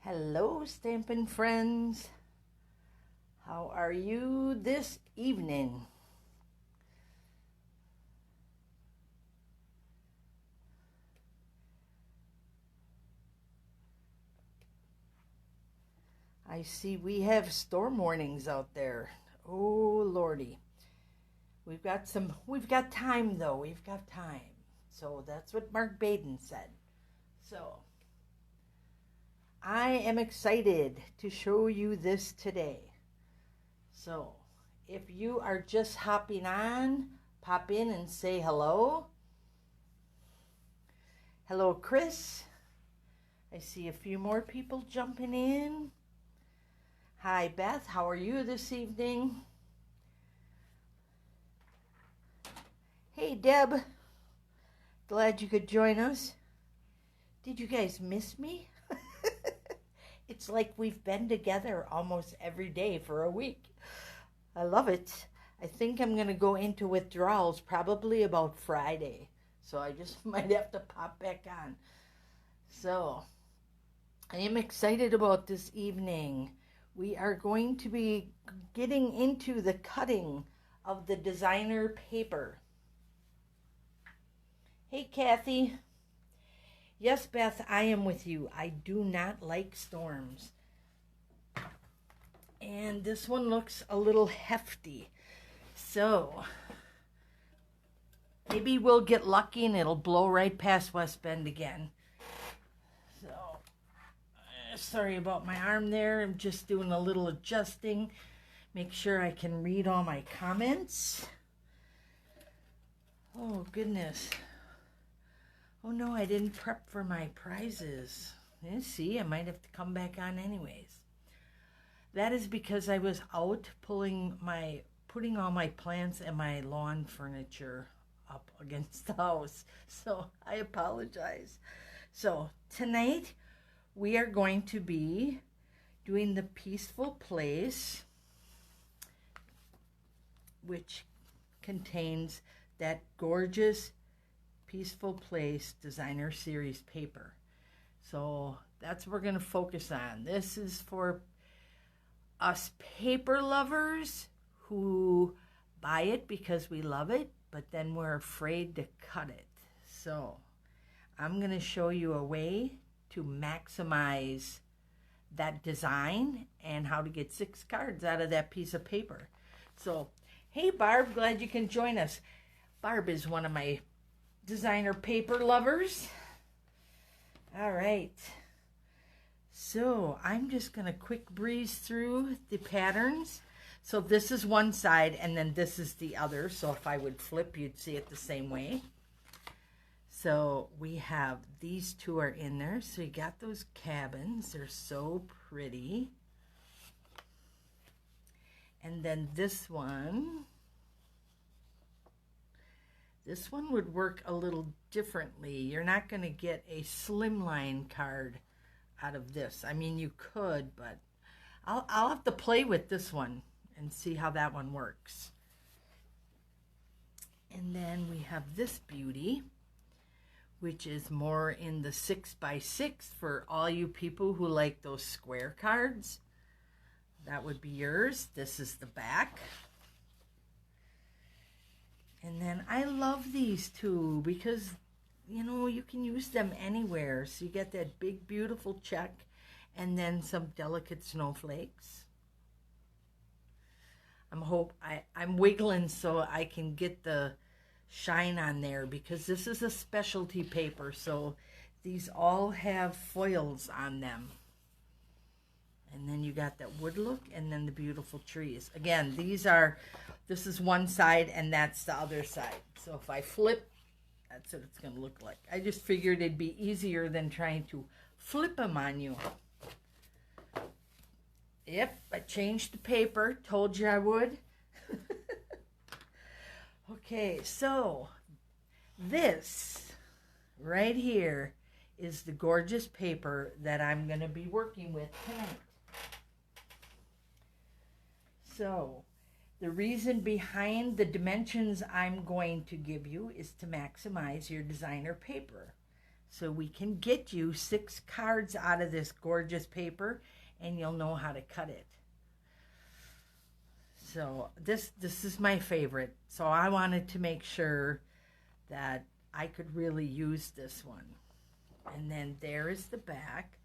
Hello, Stampin' friends. How are you this evening? I see we have storm warnings out there. Oh, Lordy. We've got time though. We've got time. So that's what Mark Baden said. So I am excited to show you this today. So if you are just hopping on, pop in and say hello. Hello, Chris. I see a few more people jumping in. Hi, Beth. How are you this evening? Hey, Deb. Glad you could join us. Did you guys miss me? It's like we've been together almost every day for a week. I love it. I think I'm going to go into withdrawals probably about Friday. So I just might have to pop back on. So I am excited about this evening. We are going to be getting into the cutting of the designer paper. Hey, Kathy. Yes, Beth, I am with you. I do not like storms. And this one looks a little hefty. So maybe we'll get lucky and it'll blow right past West Bend again. So sorry about my arm there. I'm just doing a little adjusting. Make sure I can read all my comments. Oh, goodness. Oh, no, I didn't prep for my prizes. See, I might have to come back on anyways. That is because I was out putting all my plants and my lawn furniture up against the house. So I apologize. So tonight we are going to be doing the Peaceful Place, which contains that gorgeous Peaceful Place Designer Series paper. So that's what we're going to focus on. This is for us paper lovers who buy it because we love it, but then we're afraid to cut it. So I'm going to show you a way to maximize that design and how to get 6 cards out of that piece of paper. So, hey Barb, glad you can join us. Barb is one of my designer paper lovers. All right. So I'm just going to quick breeze through the patterns. So this is one side and then this is the other. So if I would flip, you'd see it the same way. So we have these two are in there. So you got those cabins. They're so pretty. And then this one would work a little differently. You're not going to get a slimline card out of this. I mean, you could, but I'll have to play with this one and see how that one works. And then we have this beauty, which is more in the 6x6 for all you people who like those square cards. That would be yours. This is the back. And then I love these two because, you know, you can use them anywhere. So you get that big, beautiful check and then some delicate snowflakes. I'm wiggling so I can get the shine on there because this is a specialty paper. So these all have foils on them. And then you got that wood look and then the beautiful trees. Again, this is one side and that's the other side. So if I flip, that's what it's going to look like. I just figured it'd be easier than trying to flip them on you. Yep, I changed the paper. Told you I would. Okay, so this right here is the gorgeous paper that I'm going to be working with tonight. So the reason behind the dimensions I'm going to give you is to maximize your designer paper. so we can get you 6 cards out of this gorgeous paper, and you'll know how to cut it. So this is my favorite. So I wanted to make sure that I could really use this one. And then there is the back.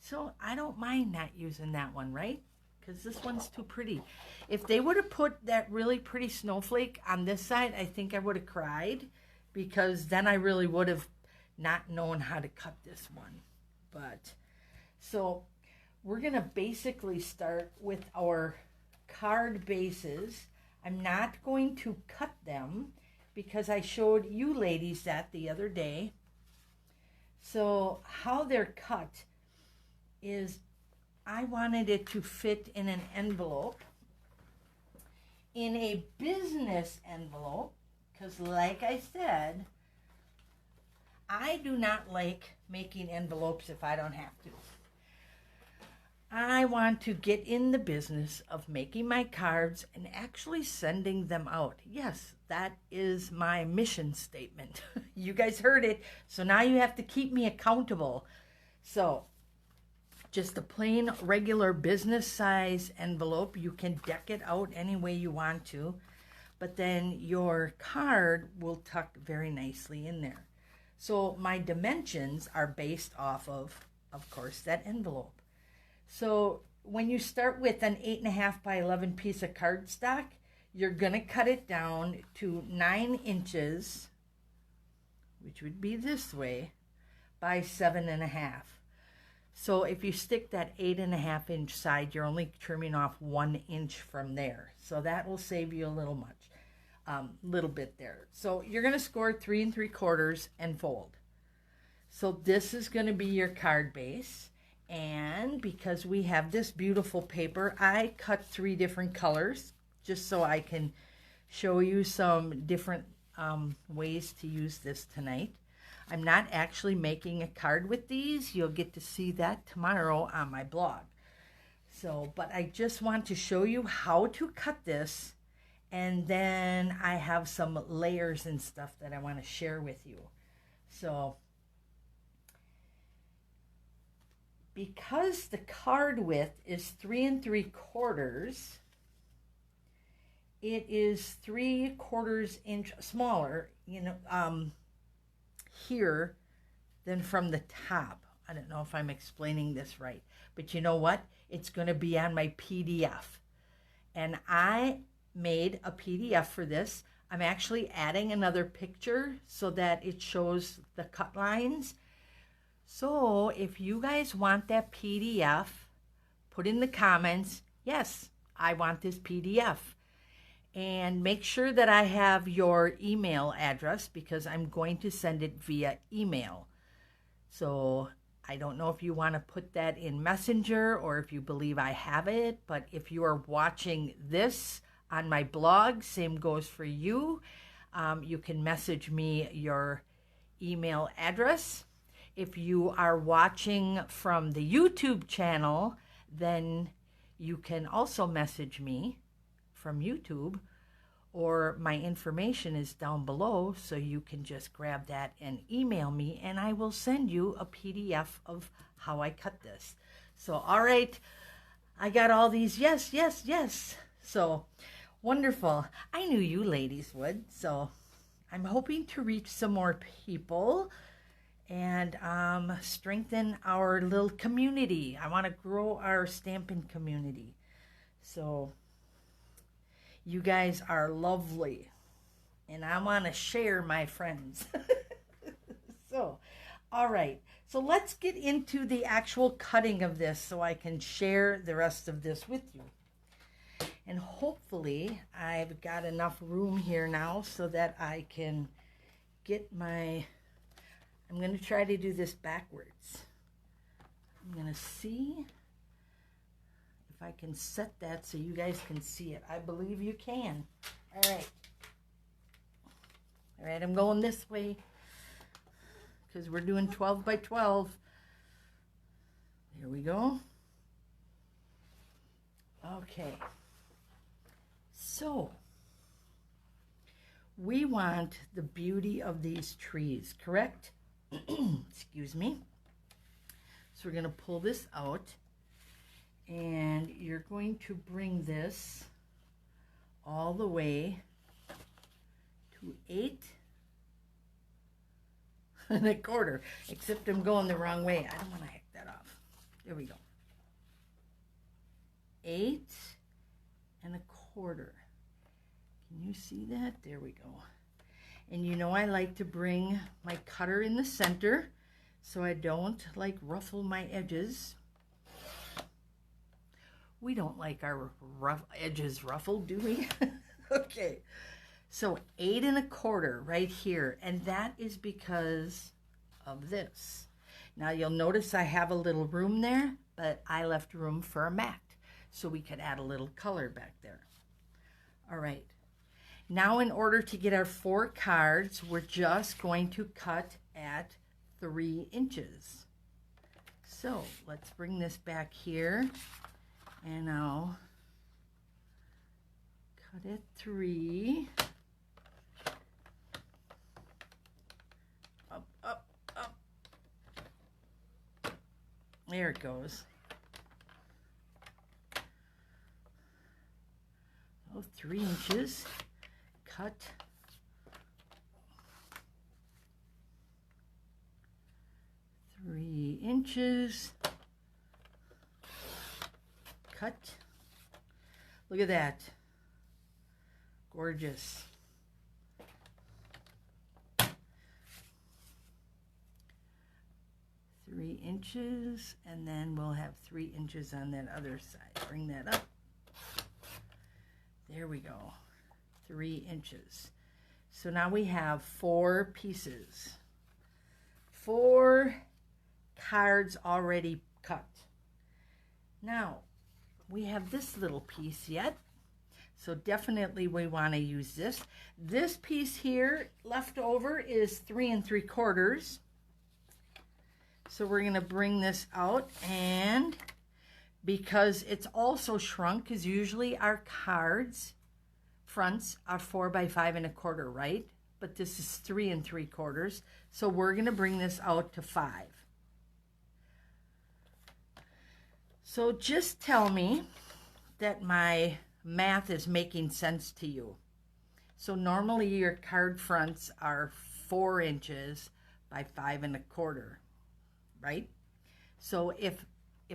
So I don't mind not using that one, right? Because this one's too pretty. If they would have put that really pretty snowflake on this side, I think I would have cried, because then I really would have not known how to cut this one. But so we're going to basically start with our card bases. I'm not going to cut them because I showed you ladies that the other day. So how they're cut is, I wanted it to fit in an envelope, in a business envelope, because like I said, I do not like making envelopes if I don't have to. I want to get in the business of making my cards and actually sending them out. Yes, that is my mission statement. You guys heard it, so now you have to keep me accountable. So, just a plain, regular business size envelope. You can deck it out any way you want to, but then your card will tuck very nicely in there. So my dimensions are based off of course, that envelope. So when you start with an 8.5 by 11 piece of cardstock, you're going to cut it down to 9 inches, which would be this way, by 7.5. So if you stick that 8.5 inch side, you're only trimming off 1 inch from there. So that will save you a little bit there. So you're going to score 3 3/4 and fold. So this is going to be your card base. And because we have this beautiful paper, I cut 3 different colors just so I can show you some different ways to use this tonight. I'm not actually making a card with these. You'll get to see that tomorrow on my blog. So, but I just want to show you how to cut this, and then I have some layers and stuff that I want to share with you. So, because the card width is 3 3/4, it is 3/4 inch smaller, here than from the top. I don't know if I'm explaining this right, but you know what? It's going to be on my PDF. And I made a PDF for this. I'm actually adding another picture so that it shows the cut lines. So if you guys want that PDF, put in the comments, yes, I want this PDF. And make sure that I have your email address, because I'm going to send it via email. So I don't know if you want to put that in Messenger or if you believe I have it, but if you are watching this on my blog, same goes for you. You can message me your email address. If you are watching from the YouTube channel, then you can also message me from YouTube, or my information is down below, so you can just grab that and email me, and I will send you a PDF of how I cut this. So, all right, I got all these yes, yes, yes. So, wonderful. I knew you ladies would, so I'm hoping to reach some more people and strengthen our little community. I want to grow our stamping community. So you guys are lovely, and I want to share my friends. So, all right. So let's get into the actual cutting of this so I can share the rest of this with you. And hopefully I've got enough room here now so that I can get my... I'm going to try to do this backwards. I'm going to see if I can set that so you guys can see it. I believe you can. All right. All right, I'm going this way because we're doing 12 by 12. Here we go. Okay. So, we want the beauty of these trees, correct? Excuse excuse me. So we're going to pull this out, and you're going to bring this all the way to 8 1/4, except I'm going the wrong way. I don't want to hack that off. There we go. 8 1/4. Can you see that? There we go. And you know I like to bring my cutter in the center so I don't like ruffle my edges. We don't like our edges ruffled, do we? Okay, so 8 1/4 right here, and that is because of this. Now you'll notice I have a little room there, but I left room for a mat so we could add a little color back there. All right, now in order to get our 4 cards, we're just going to cut at 3 inches. So let's bring this back here, and I'll cut at 3. Up, up, up. There it goes. Oh, 3 inches. Cut. Three inches. Cut. Look at that. Gorgeous. Three inches, and then we'll have 3 inches on that other side. Bring that up. There we go. 3 inches. So now we have 4 pieces. 4 cards already cut. Now, we have this little piece yet. So definitely we want to use this. This piece here left over is 3 3/4. So we're going to bring this out, and because it's also shrunk, because usually our cards fronts are 4 by 5 1/4, right? But this is 3 3/4. So we're going to bring this out to 5. So just tell me that my math is making sense to you. So normally your card fronts are 4 inches by 5 1/4, right? So if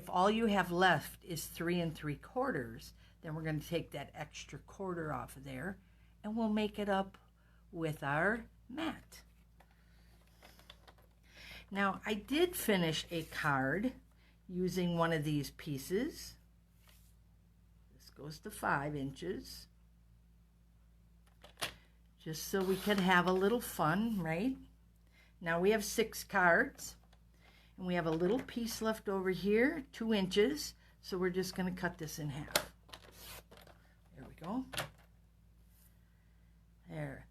all you have left is 3 3/4, then we're going to take that extra quarter off of there, and we'll make it up with our mat. Now, I did finish a card using one of these pieces. This goes to 5 inches. Just so we could have a little fun, right? Now we have 6 cards, and we have a little piece left over here, 2 inches. So we're just going to cut this in half. There we go. There.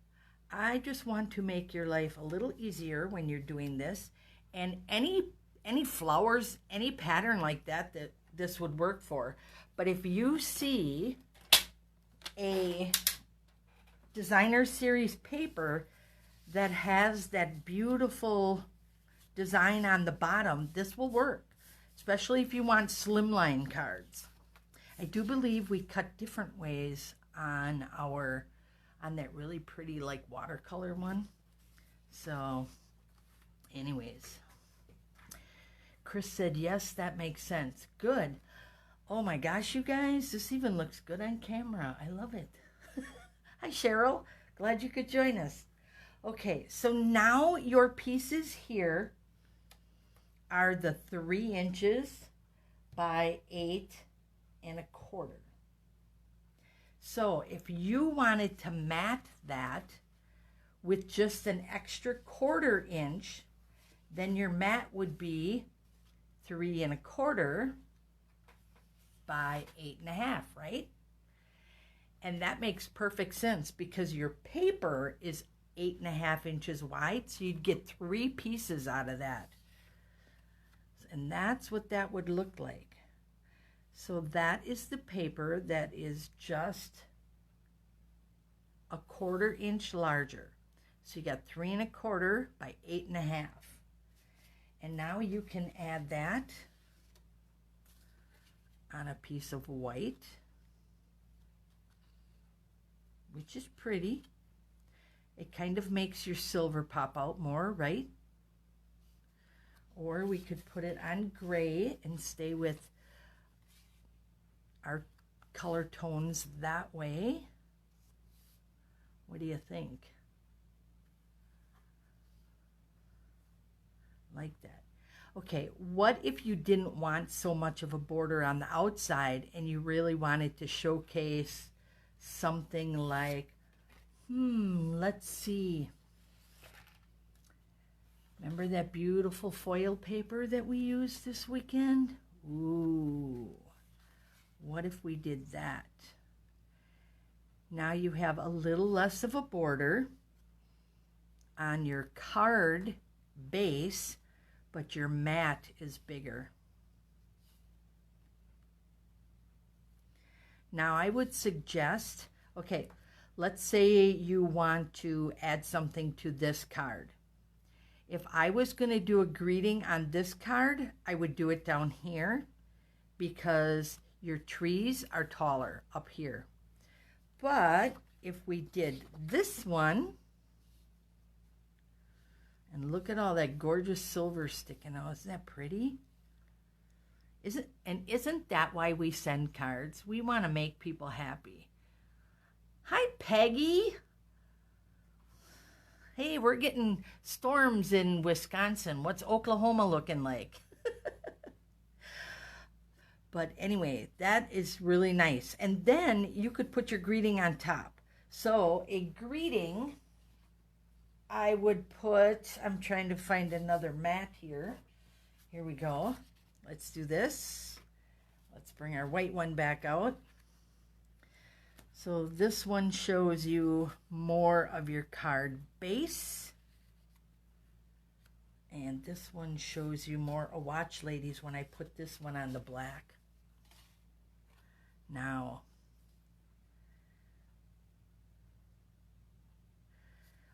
I just want to make your life a little easier when you're doing this. And any flowers, any pattern like that this would work for. But if you see a designer series paper that has that beautiful design on the bottom, this will work, especially if you want slimline cards. I do believe we cut different ways on that really pretty like watercolor one. So anyways, Chris said, yes, that makes sense. Good. Oh my gosh, you guys, this even looks good on camera. I love it. Hi, Cheryl. Glad you could join us. Okay, so now your pieces here are the 3 inches by 8 1/4. So if you wanted to mat that with just an extra 1/4 inch, then your mat would be 3 1/4 by 8 1/2, right? And that makes perfect sense because your paper is 8 1/2 inches wide, so you'd get 3 pieces out of that. And that's what that would look like. So that is the paper that is just a 1/4 inch larger. So you got 3 1/4 by 8 1/2. And And now you can add that on a piece of white, which is pretty. It kind of makes your silver pop out more, right? Or we could put it on gray and stay with our color tones that way. What do you think? Like that. Okay, what if you didn't want so much of a border on the outside and you really wanted to showcase something like, let's see. Remember that beautiful foil paper that we used this weekend? Ooh, what if we did that? Now you have a little less of a border on your card base, but your mat is bigger. Now I would suggest, okay, let's say you want to add something to this card. If I was going to do a greeting on this card, I would do it down here because your trees are taller up here. But if we did this one, and look at all that gorgeous silver sticking out. Isn't that pretty? Isn't that why we send cards? We want to make people happy. Hi, Peggy. Hey, we're getting storms in Wisconsin. What's Oklahoma looking like? But anyway, that is really nice. And then you could put your greeting on top. So a greeting, I would put, I'm trying to find another mat here. Here we go. Let's do this. Let's bring our white one back out. So this one shows you more of your card base. And this one shows you more, watch ladies, when I put this one on the black. Now,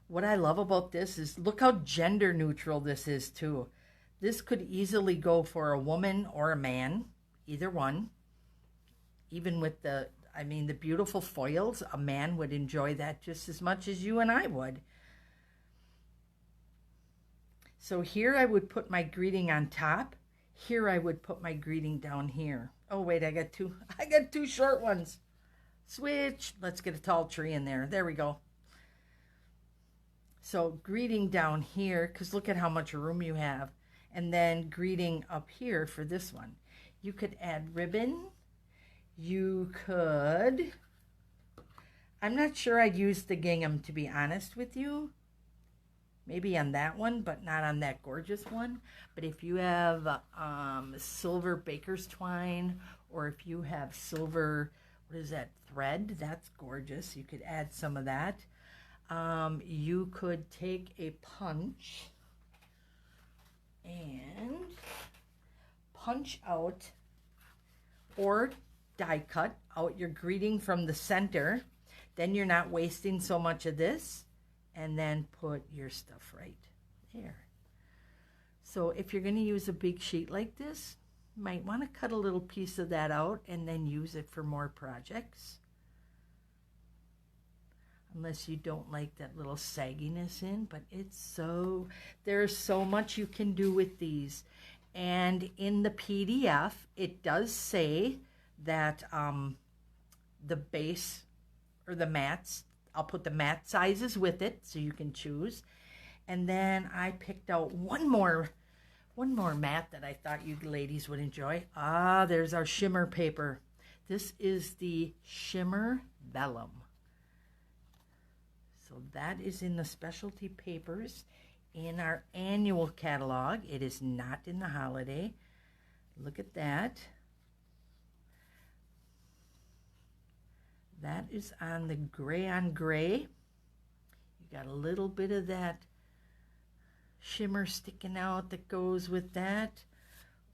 what I love about this is look how gender neutral this is too. This could easily go for a woman or a man, either one. Even with the beautiful foils, a man would enjoy that just as much as you and I would. So here I would put my greeting on top. Here I would put my greeting down here. Oh wait, I got two short ones. Switch. Let's get a tall tree in there. There we go. So greeting down here, because look at how much room you have. And then greeting up here for this one. You could add ribbon. You could, I'm not sure I'd use the gingham, to be honest with you. Maybe on that one, but not on that gorgeous one. But if you have silver baker's twine, or if you have silver, what is that, thread, that's gorgeous. You could add some of that. You could take a punch and punch out or die cut out your greeting from the center. Then you're not wasting so much of this. And then put your stuff right there. So if you're going to use a big sheet like this, you might want to cut a little piece of that out and then use it for more projects. Unless you don't like that little sagginess in, but there's so much you can do with these. And in the PDF, it does say that the base or the mats, I'll put the mat sizes with it so you can choose. And then I picked out one more mat that I thought you ladies would enjoy. There's our shimmer paper. This is the Shimmer Vellum. So that is in the specialty papers in our annual catalog. It is not in the holiday. Look at that. That is on the gray on gray. You got a little bit of that shimmer sticking out that goes with that.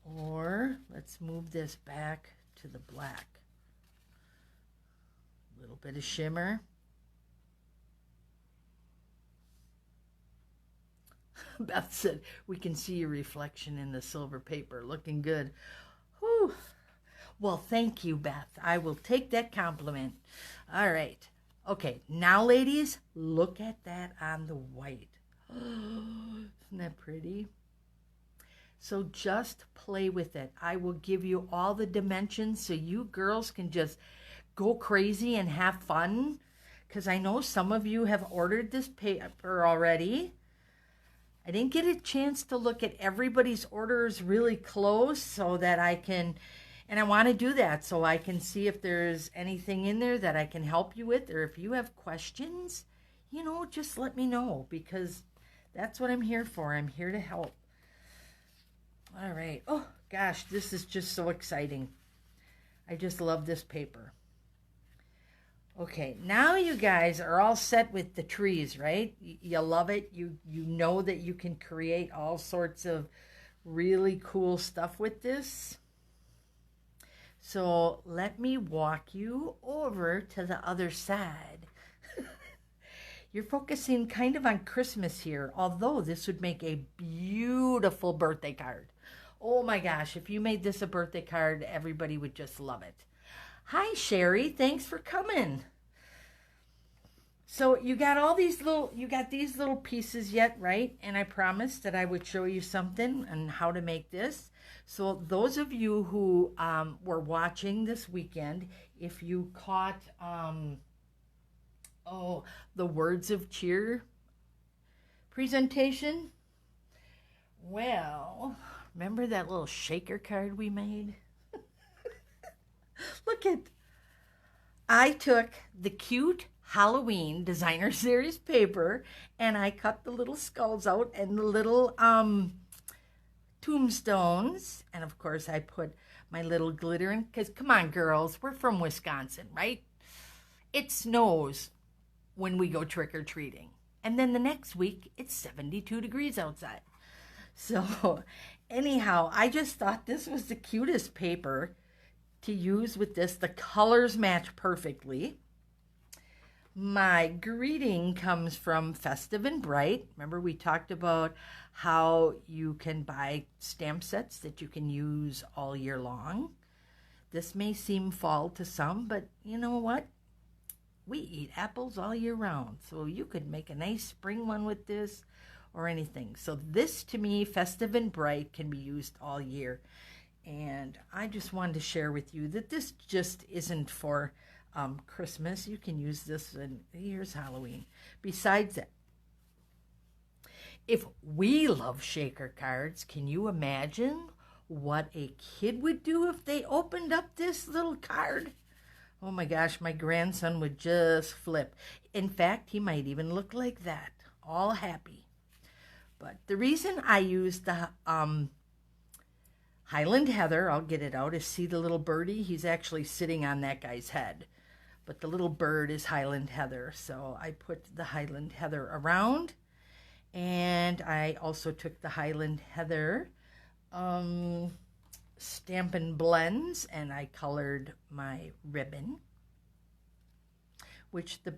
Or let's move this back to the black. A little bit of shimmer. Beth said, we can see your reflection in the silver paper. Looking good. Whew. Well, thank you, Beth. I will take that compliment. All right. Okay, now, ladies, look at that on the white. Isn't that pretty? So just play with it. I will give you all the dimensions so you girls can just go crazy and have fun. Because I know some of you have ordered this paper already. I didn't get a chance to look at everybody's orders really close so that I can, and I want to do that so I can see if there's anything in there that I can help you with, or if you have questions, just let me know, because that's what I'm here for. I'm here to help. All right. Oh, gosh, this is just so exciting. I just love this paper. Okay, now you guys are all set with the trees, right? You love it. You know that you can create all sorts of really cool stuff with this. So let me walk you over to the other side. You're focusing kind of on Christmas here, although this would make a beautiful birthday card. Oh my gosh, if you made this a birthday card, everybody would just love it. Hi, Sherry. Thanks for coming. So you got these little pieces yet, right? And I promised that I would show you something on how to make this. So those of you who were watching this weekend, if you caught the Words of Cheer presentation, well, remember that little shaker card we made? Look at, I took the cute Halloween designer series paper and I cut the little skulls out and the little tombstones, and of course I put my little glitter in, because come on girls, we're from Wisconsin, right? It snows when we go trick-or-treating, and then the next week it's 72 degrees outside. So anyhow, I just thought this was the cutest paper to use with this. The colors match perfectly. My greeting comes from Festive and Bright. Remember we talked about how you can buy stamp sets that you can use all year long. This may seem fall to some, but you know what? We eat apples all year round, so you could make a nice spring one with this or anything. So this, to me, Festive and Bright, can be used all year. And I just wanted to share with you that this just isn't for Christmas. You can use this, and here's Halloween. Besides that, if we love shaker cards, can you imagine what a kid would do if they opened up this little card? Oh my gosh, my grandson would just flip. In fact, he might even look like that, all happy. But the reason I used the Highland Heather, I'll get it out, is see the little birdie? He's actually sitting on that guy's head. But the little bird is Highland Heather. So I put the Highland Heather around. And I also took the Highland Heather Stampin' Blends, and I colored my ribbon, which the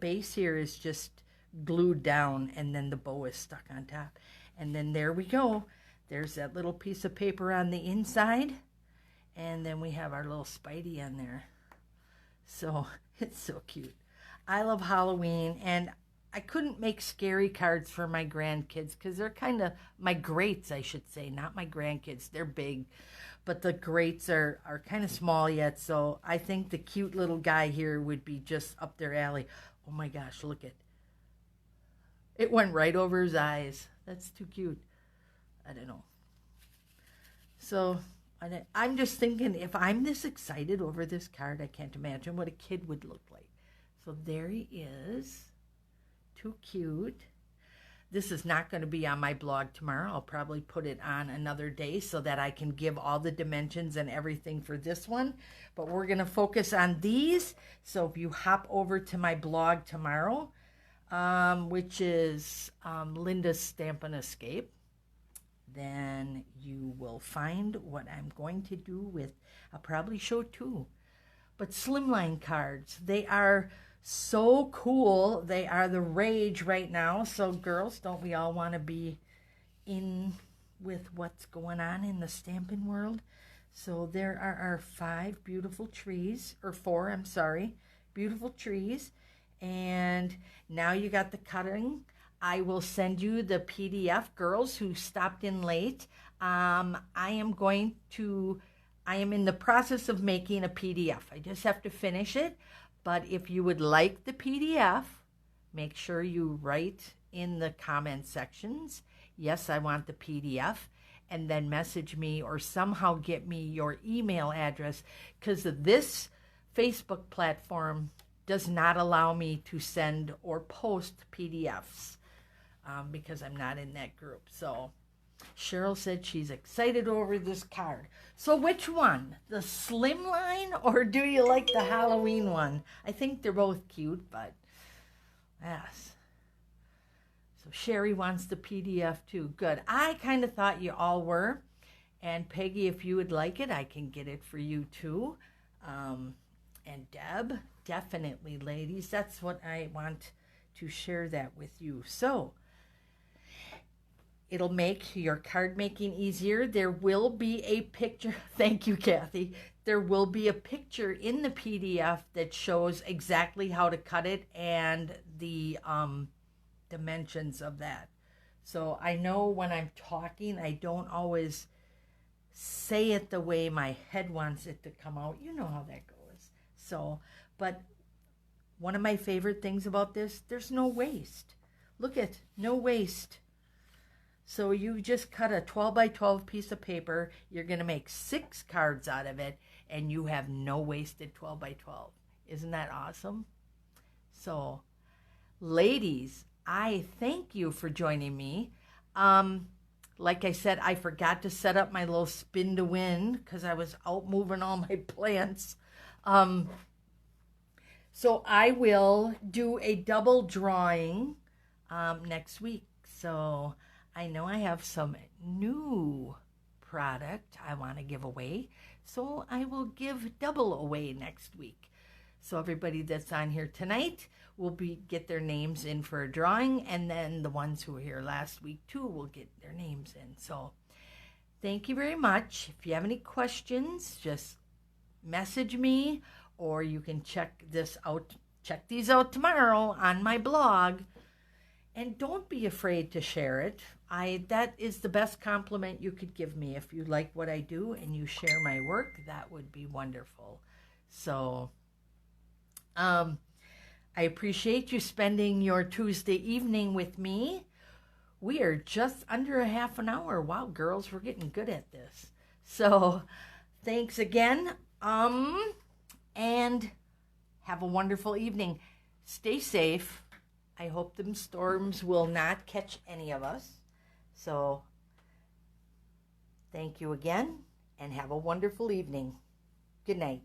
base here is just glued down, and then the bow is stuck on top. And then there we go. There's that little piece of paper on the inside, and then we have our little Spidey on there. So it's so cute. I love Halloween, and I couldn't make scary cards for my grandkids because they're kind of my greats, I should say, not my grandkids. They're big, but the greats are kind of small yet. So I think the cute little guy here would be just up their alley. Oh my gosh, look at it. Went right over his eyes. That's too cute. I don't know. So I'm just thinking, if I'm this excited over this card, I can't imagine what a kid would look like. So there he is. Too cute. This is not going to be on my blog tomorrow. I'll probably put it on another day so that I can give all the dimensions and everything for this one. But we're going to focus on these. So if you hop over to my blog tomorrow, which is Linda's Stampin' Escape, then you will find what I'm going to do with, I'll probably show two. But Slimline cards, they are so cool. They are the rage right now. So girls, don't we all want to be in with what's going on in the stamping world? So there are our 5 beautiful trees, or 4, I'm sorry, beautiful trees. And now you got the cutting. I will send you the PDF, girls who stopped in late. I am in the process of making a PDF. I just have to finish it. But if you would like the PDF, make sure you write in the comment sections, yes, I want the PDF, and then message me or somehow get me your email address, because this Facebook platform does not allow me to send or post PDFs because I'm not in that group. So Cheryl said she's excited over this card. So which one? The Slimline, or do you like the Halloween one? I think they're both cute, but yes. So Sherry wants the PDF too. Good. I kind of thought you all were. And Peggy, if you would like it, I can get it for you too. And Deb, definitely, ladies. That's what I want to share that with you. So it'll make your card making easier. There will be a picture. Thank you, Kathy. There will be a picture in the PDF that shows exactly how to cut it and the dimensions of that. So I know when I'm talking, I don't always say it the way my head wants it to come out. You know how that goes. So, but one of my favorite things about this, there's no waste. Look at, no waste. So you just cut a 12 by 12 piece of paper. You're going to make 6 cards out of it, and you have no wasted 12 by 12. Isn't that awesome? So, ladies, I thank you for joining me. Like I said, I forgot to set up my little spin to win because I was out moving all my plants. So I will do a double drawing next week. So I know I have some new product I want to give away. So I will give double away next week. So everybody that's on here tonight will get their names in for a drawing, and then the ones who were here last week too will get their names in. So thank you very much. If you have any questions, just message me, or you can check these out tomorrow on my blog. And don't be afraid to share it. That is the best compliment you could give me. If you like what I do and you share my work, that would be wonderful. So I appreciate you spending your Tuesday evening with me. We are just under a half an hour. Wow, girls, we're getting good at this. So thanks again. And have a wonderful evening. Stay safe. I hope them storms will not catch any of us. So thank you again, and have a wonderful evening. Good night.